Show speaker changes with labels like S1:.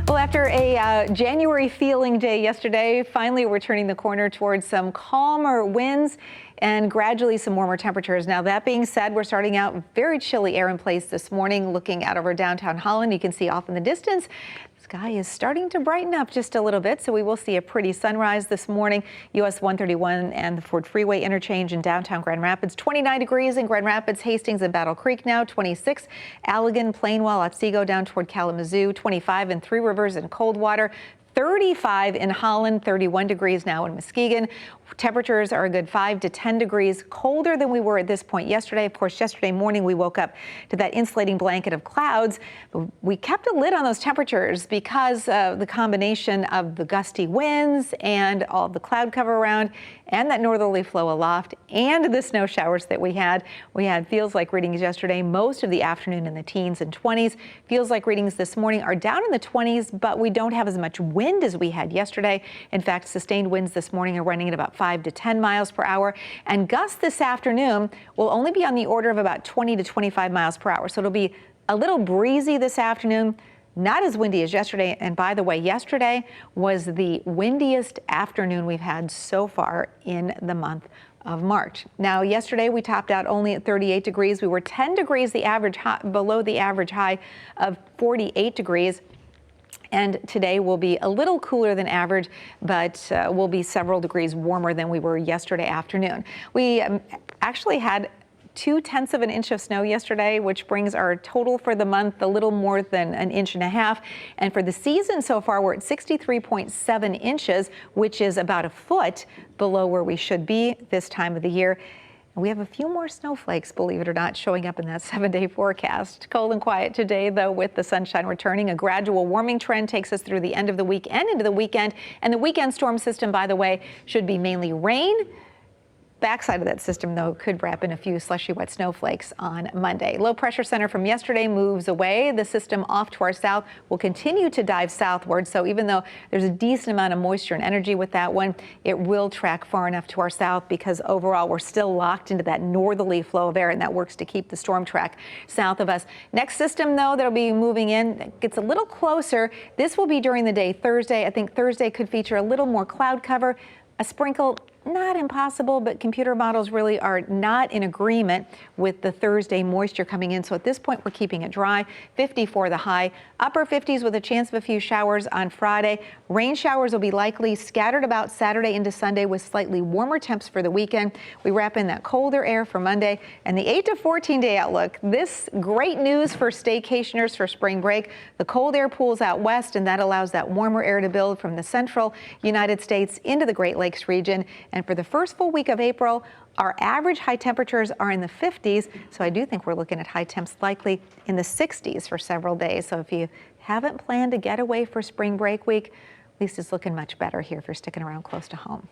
S1: Well, after a January feeling day yesterday, finally we're turning the corner towards some calmer winds and gradually some warmer temperatures. Now, that being said, we're starting out very chilly air in place this morning. Looking out over downtown Holland, you can see off in the distance, sky is starting to brighten up just a little bit, so we will see a pretty sunrise this morning. US 131 and the Ford Freeway interchange in downtown Grand Rapids. 29 degrees in Grand Rapids, Hastings, and Battle Creek now. 26, Allegan, Plainwell, Otsego down toward Kalamazoo. 25 in Three Rivers and Coldwater. 35 in Holland, 31 degrees now in Muskegon. Temperatures are a good 5 to 10 degrees colder than we were at this point yesterday. Of course, yesterday morning we woke up to that insulating blanket of clouds. We kept a lid on those temperatures because of the combination of the gusty winds and all the cloud cover around and that northerly flow aloft and the snow showers that we had. We had feels like readings yesterday, most of the afternoon in the teens and 20s. Feels like readings this morning are down in the 20s, but we don't have as much wind as we had yesterday. In fact, sustained winds this morning are running at about 5 to 10 miles per hour, and gusts this afternoon will only be on the order of about 20 to 25 miles per hour. So it'll be a little breezy this afternoon, not as windy as yesterday. And by the way, yesterday was the windiest afternoon we've had so far in the month of March. Now, yesterday we topped out only at 38 degrees. We were 10 degrees the average below the average high of 48 degrees. And today will be a little cooler than average, but will be several degrees warmer than we were yesterday afternoon. We actually had 0.2 of an inch of snow yesterday, which brings our total for the month a little more than an inch and a half. And for the season so far, we're at 63.7 inches, which is about a foot below where we should be this time of the year. We have a few more snowflakes, believe it or not, showing up in that 7-day forecast. Cold and quiet today, though, with the sunshine returning. A gradual warming trend takes us through the end of the week and into the weekend. And the weekend storm system, by the way, should be mainly rain. Backside of that system, though, could wrap in a few slushy wet snowflakes on Monday. Low pressure center from yesterday moves away. The system off to our south will continue to dive southward. So even though there's a decent amount of moisture and energy with that one, it will track far enough to our south because overall we're still locked into that northerly flow of air, and that works to keep the storm track south of us. Next system, though, that'll be moving in gets a little closer. This will be during the day Thursday. I think Thursday could feature a little more cloud cover, a sprinkle. Not impossible, but computer models really are not in agreement with the Thursday moisture coming in. So at this point, we're keeping it dry. 54 the high, upper 50s with a chance of a few showers on Friday. Rain showers will be likely scattered about Saturday into Sunday with slightly warmer temps for the weekend. We wrap in that colder air for Monday and the 8 to 14 day outlook. This great news for staycationers for spring break. The cold air pools out west, and that allows that warmer air to build from the central United States into the Great Lakes region. And for the first full week of April, our average high temperatures are in the 50s. So I do think we're looking at high temps likely in the 60s for several days. So if you haven't planned to get away for spring break week, at least it's looking much better here if you're sticking around close to home.